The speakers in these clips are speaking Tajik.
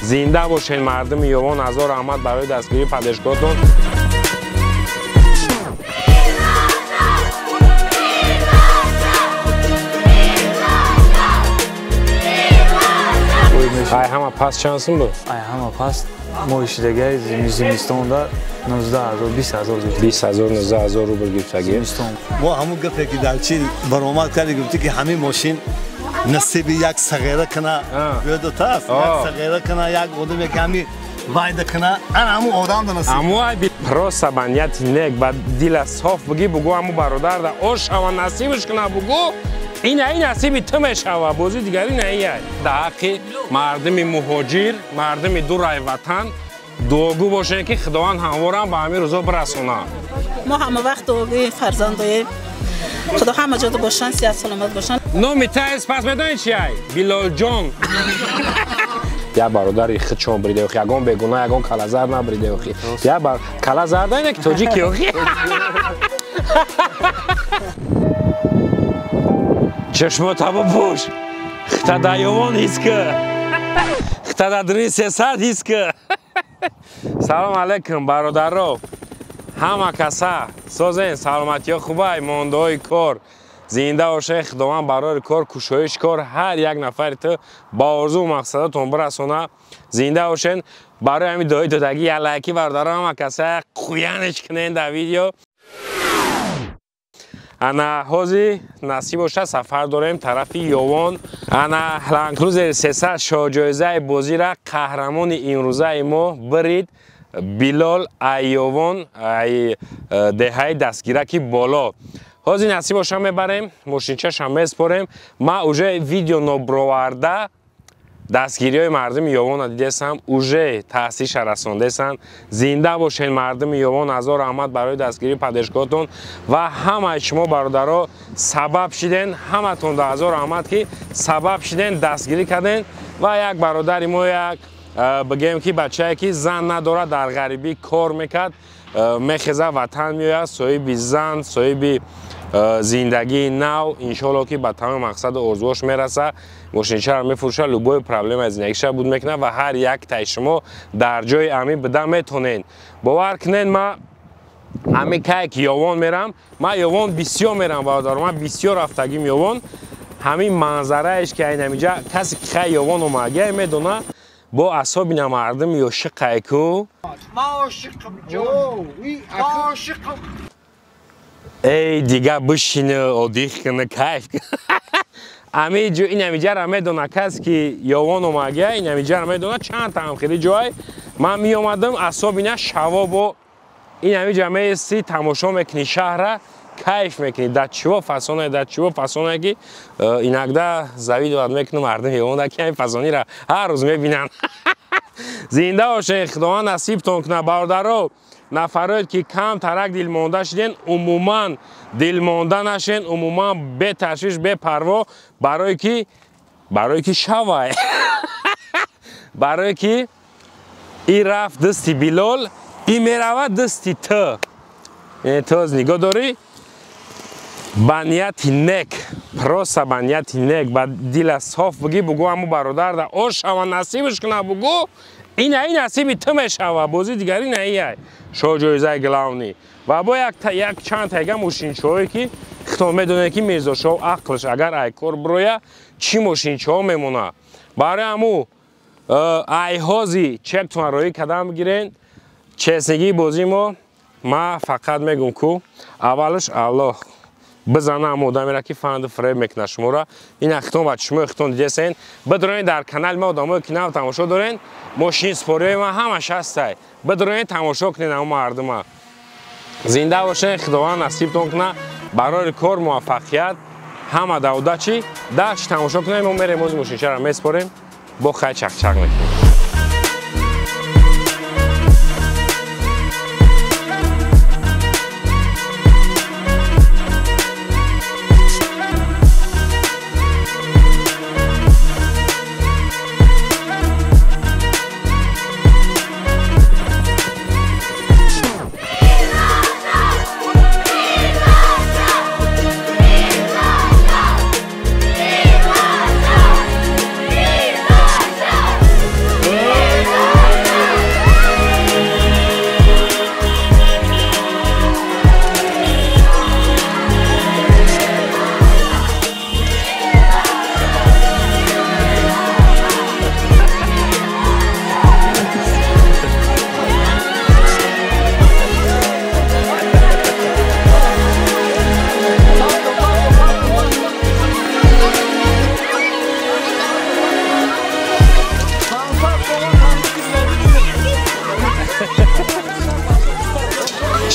زنده باشین مردم یوان. هزار رحمت برای دستگیری پادشاهتون. ای همه پس چانسون بود؟ ای همه پس ما اشتگاه زمستان دا 19,000 20,000 20,000 19,000 روبل گرفتگی. ما همون گفته که در چی برآمد کردی گفتی که همین ماشین نصیب یک صغیره کنه بیاد تا است. یک صغیره کنه یک آدم کمی واید کنه ان همون آدم نصیب. اما بی پروس بنیت نگ بعد دل صاف بگی بگو همون برادر دا آش و نصیبش کنه بگو این نصیب تو میشوه بازی دیگری نه. در حق مردم مهاجر مردم دور وطن دعاگو باشه که خداوند همواره به همین روزا برسونه. ما همه وقت دعاگوی فرزندای خدا همه جا باشن صحت سلامت باشن. نام تایز پس میدونی چی ای؟ بلال جان. یا برادر خود چون بریده و یگان بگونه یگان کلازر نبریده و یا بر کلازر داره که توجیکی و چشمات هوا پوش خطا دایوان هیست که خطا دادرین 300 هیست که. سلام علیکم برادر رو همه کسا سازین سلامتی ها خوبه مانده های کار زنده باشه خداوند برای کار کوشش کار هر یک نفر تو با آرزو و مقصدتون برسونه. زنده باشین برای همین دعای دودگی یلکی برادر همه کسا خویانش کنین در ویدیو. انا حوزی نصیب باشه سفر داریم طرف یوان. انا لندکروزر 300 شاجایزه بازی را قهرمان این روزه ما برید بلال ایوان ای دهه دستگیرکی بالا. حوزی نصیب باشه میبریم ماشینچه شم میسپاریم. ما اوجه ویدیو نبروارده دستگیری های مردم یوان دیدستم اوجه تحصیلش رساندستن. زنده باشین مردم یوان. هزار رحمت برای دستگیری پادشاهتون و همه شما برادرها سبب شدین. همه تون در هزار رحمت که سبب شدین دستگیری کردین و یک برادر ما یک بگیم که بچه که زن نداره در غریبی کار میکرد میخیزه وطن میاد صاحب زن صاحب زندگی نو انشالله که به تمام مقصد آرزوش میرسه. ماشینچه رو میفروشه لوبای پرابلم از زندگیش بود میکنه و هر یک تای شما در جای امی بده میتونین. باور کنین ما امی که یوان میرم ما یوان بسیار میرم و دارم من بسیار رفتگیم یوان. همین منظره ایش که این اینجا کسی که خیلی یوان اومده میدونه با اصابی نمردم یا شقه کو ما عاشقم جان عاشقم ای دیگه بشینه آدیخ کنه کیف امی جو این امیجا را میدونه کسی که یوان اومده این امیجا را میدونه چند تا هم خیلی جای من می اومدم اصابی نه شوا با این امیجا میستی تماشا میکنی شهر را کیف میکنی در چوا فسانه که این اگده زوید واد میکنه مردم یوان در که این فسانی را هر روز میبینن. زنده باشه خداوند نصیبتون کنه برادرها. نفرات که کم ترک دل مانده شدین عموما دل مانده نشین عموما به تشویش به پروا برای که شوه برای که این رفت دستی بلال این میرود دستی تو تو از نگاه داری بنیت نک پروس بنیت نک با دل صاف بگو همون برادر در آش و نصیبش کنه بگو این نصیب تو میشوه بازی دیگری نه. شاجایزه گلاونی و با یک چند تایگه ماشینچه هایی که خطا میدونه که میزاشه و عقلش اگر ای کار برویه چی ماشینچه ها میمونه. برای همو ای هازی چک تون روی کدام بگیرین چسنگی بازی ما فقط میگم که اولش الله بزنه همو آدمی را که فند فریب میکنه شما را. این اختون بچه شما اختون دیدین بدرین در کانال ما آدمایی که نو تماشا دارین ماشین سپاری ما همش هسته بدرین تماشا کنین همو مردم. زنده باشه خداوند نصیبتون کنه برای کار موفقیت همه دوده چی داشت تماشا کنیم ما میریم از ماشین چرا میسپاریم با خیلی چک میکنیم.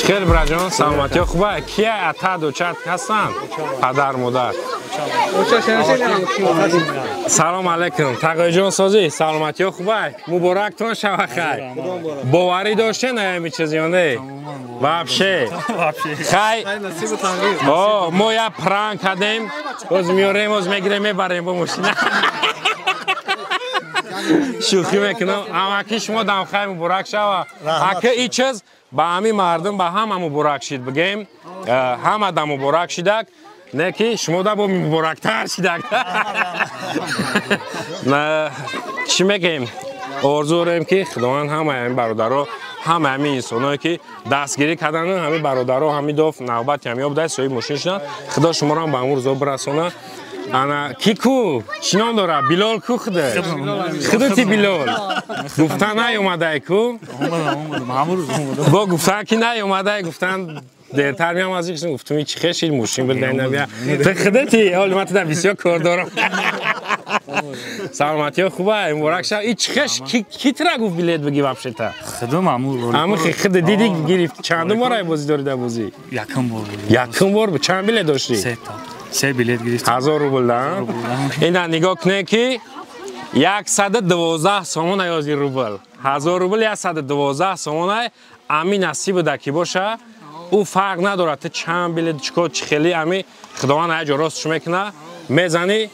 چخیر براجان سلامتی خوبه کیه اتا دوچت هستن پدر مادر سلام علیکم تقای جان سازی سلامتی خوبه مبارک تون شب خیر باوری داشته نه همی چیزی نه вообще خیر ما یا پرانک کردیم از میاریم از میگیریم میبریم با ماشین شوخی میکنم اما که شما دم خیر مبارک شوه اگه این چیز با همین مردم با همه مبارک شید بگیم همه دم مبارک شیدک نه که شما دا با مبارکتر شیدک چی میگیم آرزو داریم که خداوند همه این برادرها همه همین انسانایی که دستگیری کردن همین برادرها همین دفعه نوبت کمیاب دست سوی ماشین شدن خدا شما را به امور روزا برسونه انا کیکو چی نام داره بیلال کو خده خودتی بیلال گفتن نیومده کو با گفتن که نیومده گفتن دیرتر میام از اینکه گفتم این چی خشی ماشین بردن نبیا تو خودتی حالا من تو بسیار کار دارم سلامتی خوبه مبارک شب این چی خش کی ترا گفت بلیت بگی واپس تا خدا مامور اما خود دیدی گرفت چند بار بازی داری در بازی یکم بار چند بلیت داشتی 3 بلیت گرفتم 1000 روبل دارم این نگاه کنه که 112 سومون یازی روبل 1000 روبل 112 سومون امی نصیب دکی باشه او فرق نداره تو چند بلیت چیکار چی خیلی امی خداوند هر جا راستش میکنه میزنی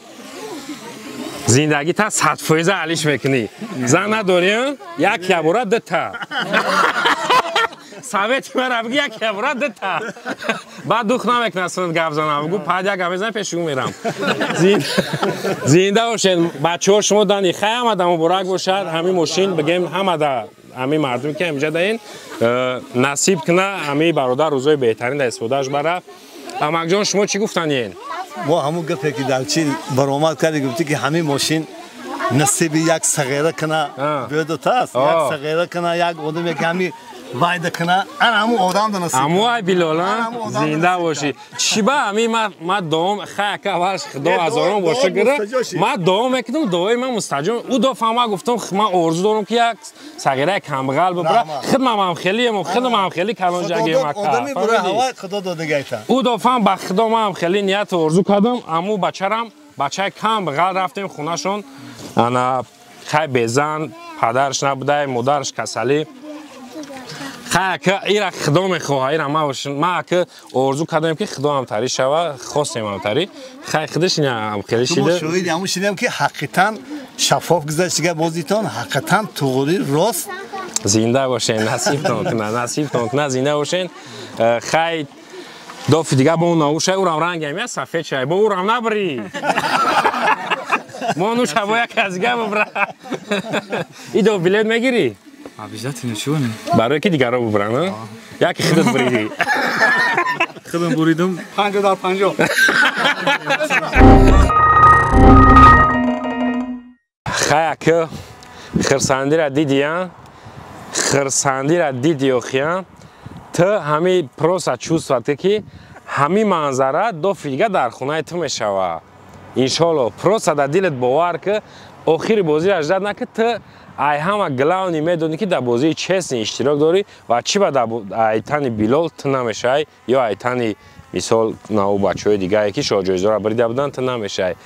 زندگی تا 100% علیش میکنی زن نداری یک یبوره دتا سویت مرا بگی یک یبوره دتا بعد دوخ نمیکنه اصلا گفت زنم بگو پد یک گمیزن پیشون میرم زنده باشین بچه ها شما دانی خیلی همه دمو براک باشد همین ماشین بگیم همه دا همین مردم که امجا دارین نصیب کنه همین برادر روزای بهترین در استفادهش بره اما جان شما چی گفتن این؟ ما همون گفته که دلچین برآمد کردی گفتی که همین ماشین نصیب یک صغیره کنه بیاد تاست یک صغیره کنه یک آدم یک همین وایده کنه همون آدم ده نصیب امو ای بیلال زنده باشی چی با همین ما دوم خیلی که اولش 2000 باشه گره ما دوم میکنم دوی من مستجم او دو فهم گفتم من آرزو دارم که یک صغیره کمبغل ببره خدمم هم خیلی خدمم هم خیلی کلان جگه آدمی برای هوا خدا داده گیتا او دو فهم با خدا من هم خیلی نیت آرزو کردم امو بچه‌رم بچه کمبغل رفتیم خونهشون انا خیلی بزن پدرش نبوده مادرش کسلی خیلی که ایرا خدا میخواه ایرا ما که آرزو کردیم که خدا هم تری شوه خواستیم هم تری خیلی خودش هم خیلی شده شوید همون شدیم که حقیقتا شفاف گذشتگه بازیتان حقیقتا توغوری راست زنده باشین نصیب کنه زنده باشین خیلی دافی دیگه با اون نوشه او رو رنگ همیه سفید شای با او رو نبری ما نوشه با یک از دیگه ببره ای دو بلیت میگیری؟ обязательно чونه برای که دیگر رو ببرن یکی خودت بریدی خودم بریدم 50 در 50 خیلی که خرسندی را دیدی خرسندی را دیدی اخیان تا همین پروسا چوست وقتی که همین منظره دو فیلگه در خونه تو میشوه انشالله پروسا در دیلت باور که آخری بازی را اجداد نکه تا ای همه گلاونی میدونی که در بازی چسنی اشتراک داری و چی با در ایتانی بیلال تو نمیشه یا ایتانی مثال نو بچه های دیگه که شاجایزه را بریده بودن تو نمیشه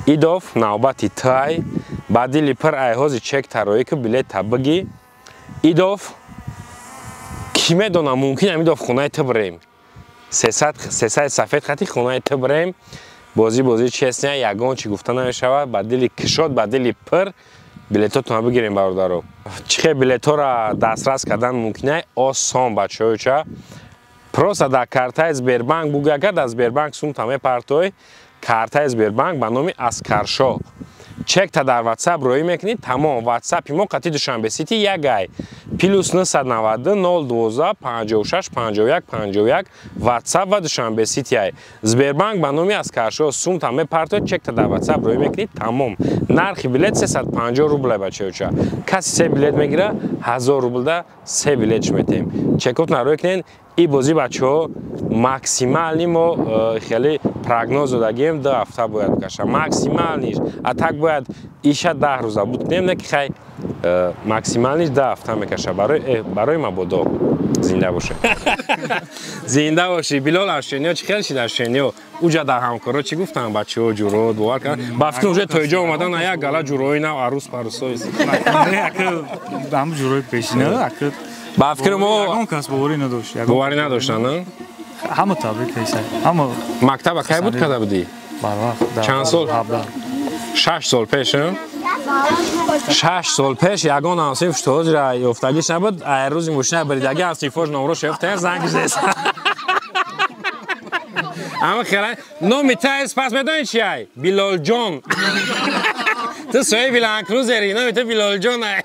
ای داف نوبتی تای بعدی لیپر ای هازی چک ترایی که بلیت بگی ای داف کی میدونه ممکن همین داف خونه تو بریم 300 سفید خطی خونه تو بریم بازی چسنی یگان چی گفتن نمیشه بعدی کشاد بعدی پر بلیتاتون رو بگیریم برادرو چه بلیت ها را دسترس کردن ممکنه آسان بچه های چه پروسا در کارتای سبربانک بگو اگر از سبربانک سوم تمه پرتوی کارتای سبربانک به نام اسکرشا چک تا در واتساپ روی میکنید تمام واتساپ ما قطعی دوشنبه سیتی یک گای پلوس 990 012 56 51 51 واتساپ و دوشنبه سیتی ای سبربانک به نام اسکرشا سوم تمه پرتوی چک تا در واتساپ روی میکنید تمام نرخ بلیت 350 روبل بچه چه کسی 3 بلیت میگیره 1000 روبل ده 3 بلیت میتیم چکوت نروی کنین ای بازی بچه ها ماکسیمال نیمو خیلی прогнозу дагем 2 ҳафта бояд каша максималниш а так бояд иша 10 рӯза буд не ки хай максималниш 2 ҳафта мекаша барои мабодо зинда боше зинда боши Билол Ашениё чӣ хел шида Ашениё уҷа да ҳамкоро чӣ гуфтан бачаҳо ҷуро бовар карданд ба фикр уже то иҷо омадан а як гала ҷурои нав арӯз парӯсои ҳам ҷурои пешина ба фикр мо ягон кас боварӣ надошт боварӣ надоштанд ҳама табрик кайса ҳама мактаба кай буд када будӣ барвақт чанд сол 6 сол пеш 6 сол пеш ягон ансиф штозира ёфтагиш набуд ай рӯзи мошина бридаги ансифош номро шефтер зангиш деса ама хела номи тайс пас медонӣ чи ай Билолҷон ту соҳиби ланкрузери номи ту Билолҷон ай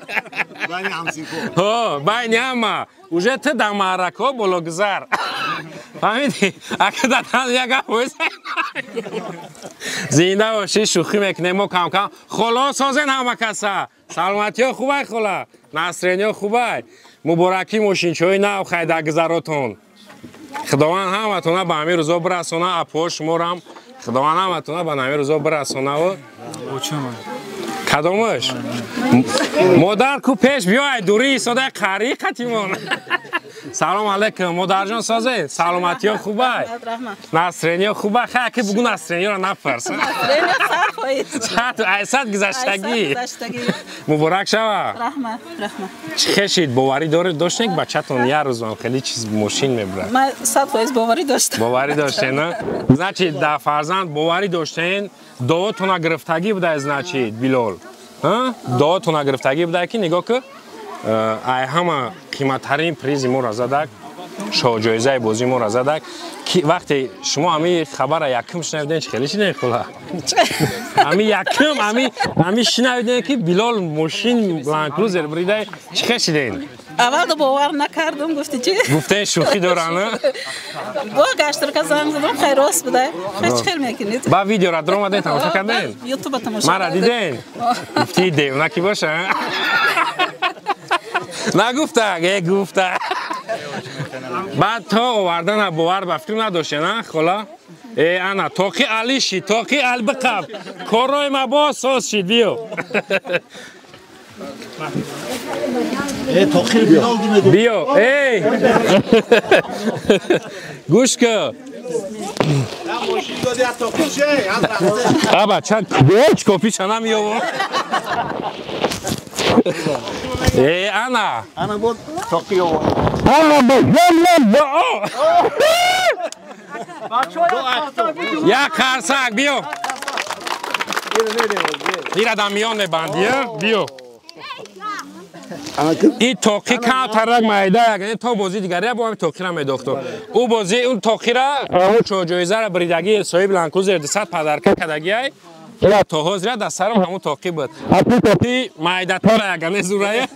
байни ҳама уже ту дар маъракаҳо бологузар фаҳмидӣ акадан як ҳавоис зинда бошӣ шӯхӣ мекунем мо камкам холо созен ҳама каса саломатиё хубай хола насрениё хубай муборакӣ мошинчиҳои нав хайдагузаротон худованд ҳаматона ба ҳамин рӯзо бирасона апоҳо шуморам худованд ҳаматона ба ҳамин рӯзо бирасонаву кадомаш модар ку пеш биёй дури истодаи қарӣ қатимон салом алейкум модарҷон созен саломатиё хубай насрениё хубай хай ки бугу насрениёро напарс айсад гузаштагӣ муборак шава чӣ хешид боварӣ доштен ки бачатон як рӯзам хеле чиз мошин мебурад ман 100% боварӣ доштам боварӣ доштен значит да фарзанд боварӣ доштен доотона гирифтагӣ буда значит Билол доотона гирифтагӣ буда ки нигоҳ ки ай ҳама қиматтарин призи моро задак шоҳҷоизаи бозии моро задак ки вақте шумо ҳамин хабара якум шунавиден чӣ хеле шиден хула ҳамин якум ҳамин шунавиден ки Билол мошин ланкрузер брида чӣ хел шиден аввал бовар накардам гуфти чӣ гуфтен шӯхӣ доран бо гаштрка занг задам хай рост буда хай чӣ хел мекунед ба видеора даромаден тамошо карден ютуба тамошо мара диден гуфти девнаки боша нагуфта гуфта баъд то овардана бовар ба фикр надоштена хола ана тоқи али шид тоқи албиқаб коррои мабо соз шид биё биё гӯш ку абача копиша намиёво Ana. Ana bu tokuyor. Ana bu. Ya karsak biyo. Bir adam miyon ne bandiye biyo. این توقی کم ترک مایده یعنی تو بازی دیگری با هم توقی را می دکتر او بازی اون توقی را اون جویزه را بریدگی صاحب لانکوز اردسات پدرکه کدگی ای اینا تو حاضر در سرم همون توقی بود اون توقی مایده تا را یگانه زوره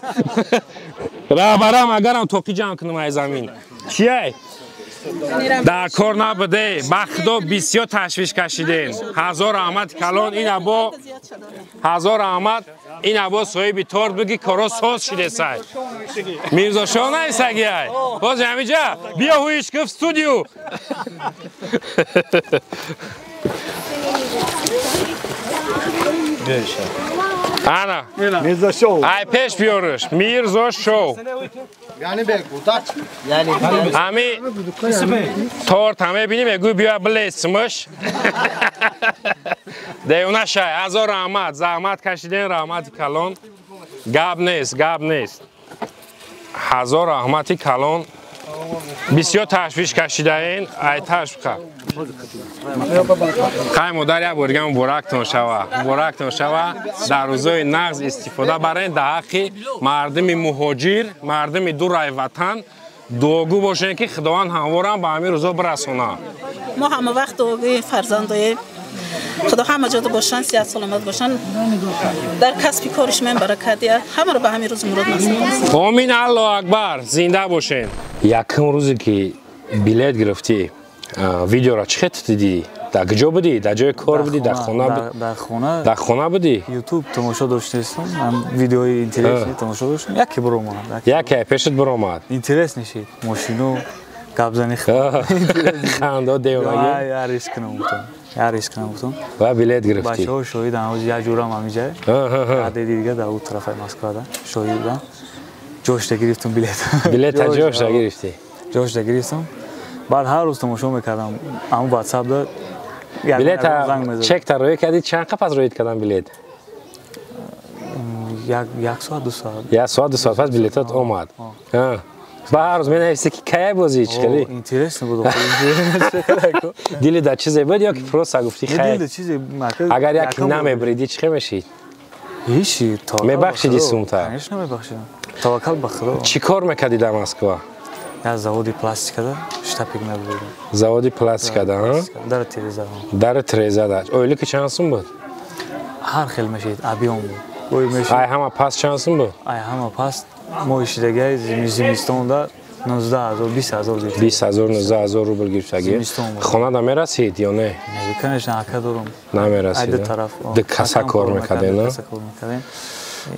را برام اگرم توقی جمع کنم ای زمین چیه؟ در کار نبوده بخدا بسیار تشویش کشیدین هزار احمد کلان این ابا هزار احمد این ابا صاحبی تارد بگی کارا ساز شده سای میرزا شاه نیستگی ای باز همیجا بیا هویش گفت استودیو Ana. Mirza Show. Ay peş biyoruz. Mirza Show. Yani bek utat. Yani Ami tort همه بینیم گوی بیا بلیسمش. دیونه شای هزار رحمت زحمت کشیدین رحمت کلان گاب نیست هزار رحمتی کلان بسیار تشویش کشیدین ای تشویق خیلی مادر یک بارگه مبارکتون شوه در روزای نقض استفاده برای در حق مردم مهاجر مردم دور وطن دعاگو باشین که خداوند هموارم به همین روزا برسونه ما همه وقت دعاگوی فرزندای خدا همه جا باشن صحت سلامت باشن در کسب کارش من برکت بیاره همه رو به همین روز مراد نصیب کنه آمین الله اکبر زنده باشین یکم روزی که بلیت گرفتی ویدیو را چه خط دیدی در کجا بودی در جای کار بودی در خانه بودی در خانه بودی یوتیوب تماشا داشتم من ویدیوی اینترنتی تماشا داشتم یکی برآمد یکی پیشت برآمد اینترنت نشید ماشینو قبضنی خنده دیوانگی یا ریسک کنم Я риск намудам. و بلیت گرفتی بچه‌ها شاهدن از یه جورم همیشه. عده دیگه در اون طرف مسکو دا شاهد بودن. جوش گرفتم بلیت. بلیت جوش گرفتی جوش گرفتم. بعد هر روز تماشا میکردم. اما واتساپ داد. بلیت چک روی کردی چند پس رویت کردن بلیت یک ساعت دو ساعت یک ساعت دو ساعت پس بلیتات اومد با هر روز می‌نویسی که کی بازی چیکاری اینترست نبود دیلی در چیزی بود یا که پروسا گفتی خیر دیلی چیزی اگر یک نمیبریدی چی میشید هیچی میبخشیدی سومتا هیچ نمیبخشیدم توکل به خدا چی کار میکردی در مسکو یا زاودی پلاستیک ده شتاپیک می‌بردم زاودی پلاستیک ده ها در تریزه در تریزه ده اولی که چانسون بود هر خیل میشید ابیام بود ای همه پس چانسون بود ای همه پس ما ایشیدگی زمستون ده 19000 20000 گرفت 20000 19000 روبل گرفتگی خونه دا میرسید یا نه کنش ناکا دارم نمیرسید دو طرف دو کسا کار میکردی نه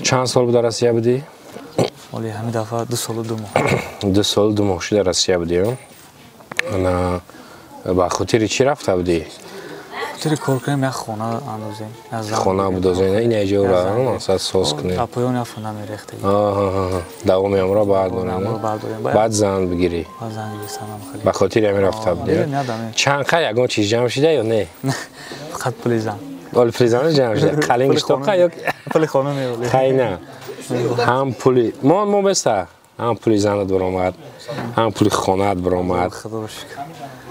چند سال بود در روسیه بودی ولی همین دفعه 2 سال و 2 ماه 2 سال 2 ماه در روسیه بودی انا با خاطر چی رفته بودی خاطر کار کنیم یک خانه اندازیم خانه بدازین این ایجا را مثلا ساز کنیم اپایون افون نمیریخته دوام امرا برداریم بعد زن بگیری زن گرفتم خیلی به خاطر همین رفته بودی چند خیلی یگان چیز جمع شده یا نه فقط پول زن پول زن جمع شده قلنگش تو یا پول خانه نه خیلی نه هم پولی ما بسته هم پولی زنت برآمد هم پولی خانه‌ات برآمد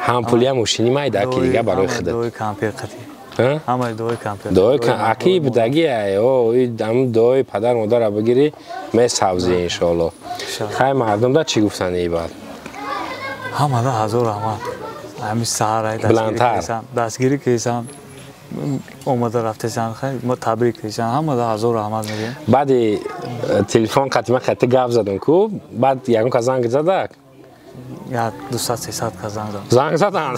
هم پولی هم ماشینی مایده که دیگه برای خودت دوی کامپیر قطعی همه دوی کامپیر دوی اکی بدگی او دم دوی پدر مادر بگیری می سبزی ان شاء الله خیلی مردم دا چی گفتن ای بعد همه دا هزار رحمت همین سهر دستگیری کیسان اومده رفته سن خیلی ما تبریک کیسان همه دا هزار رحمت میگیم بعد تلفن قطعا خط گپ زدن کو بعد یگان که زنگ زدک یا 200 300 که زنگ زدن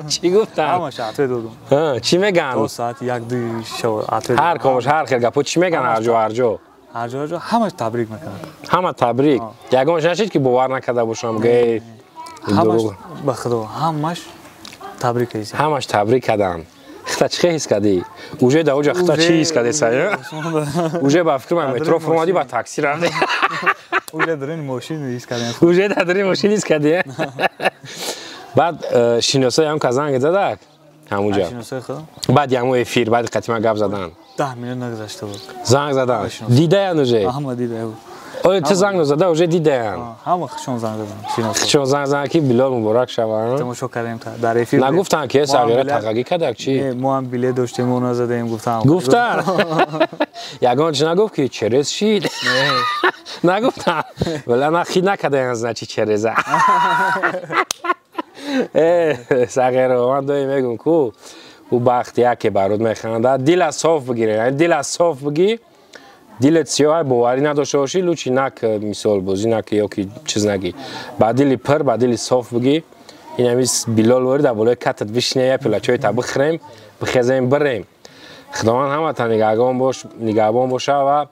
چی گفتن همش عطوه دادم چی میگن 2 ساعت یک دو شو عطوه هر کمش هر خیلی گپو چی میگن هر جا همش تبریک میکنن همه تبریک یگانش نشید که باور نکرده باشم گه همش به خدا همش تبریک کیسان همش تبریک کردن خطا چی حس کردی اوجه دا اوجه خطا چی حس کردی سایه اوجه با فکر من مترو فرمادی با تاکسی رفتی اوجه دارین ماشین حس کردن اوجه دارین ماشین حس کردی بعد شینوسای هم کازان زدک همونجا بعد یمو افیر بعد قطعا گپ زدن 10 میلیون نگذشته بود زنگ زدن دیده انوجه همه دیده بود اوه چه زنگ زده اوجه دیده همه خشون زنگ زدن خشون زنگ زدن که بلال مبارک شوه تماشا کردیم در افیر نگفتن که سرگره تحقیقی کردک چی ما هم بلیط داشتیم اون زدیم گفتن یگان چی نگفت که چرز شید نگفتن ولی من خید نکرده از نچی چرزه سرگره من دوی میگم که او بختیه که برات میخنده دل صاف بگیره یعنی دل صاف بگی دلت سیاه باوری نداشته باشی لوچی نک مثال بازی نک یا که چیز نگی بعد دلی پر بعد دلی صاف بگی این همیز بلال ورد بالای کتت بشینه پلاچوی تا بخریم بخزیم بریم خداوند همه تا نگهبان باشه و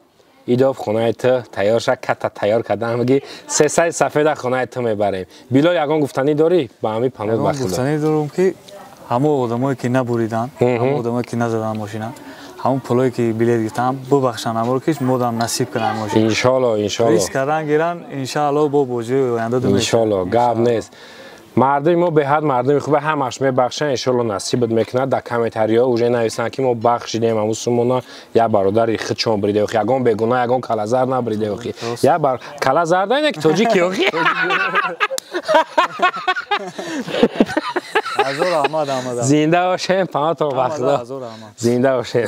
ایداف خونه تو تیار شد کت تیار کردن میگی 300 صفحه در خونه تو میبریم بلال یگان گفتنی داری با همین پناه بخدا گفتنی دارم که همه آدمایی که نبریدن همه آدمایی که نزدن ماشینا همون پولایی که بلیط گرفتن ببخشن امر که مودم نصیب کنن ماشین ان شاء الله ریسک کردن گیرن ان شاء الله با بوجه آینده ان شاء الله گاب نیست مردم ما به حد مردم خوبه همش میبخشن ان شاء الله نصیبت میکنه در کامنتاریا اوجه نویسن که ما بخشیدیم همون یا برادر خود چون بریده و یگان بگونه یگان کلازر نبریده و یا بر کلازر نه که توجیکی و هزار احمد زنده باشین پناه تا وقت زنده باشین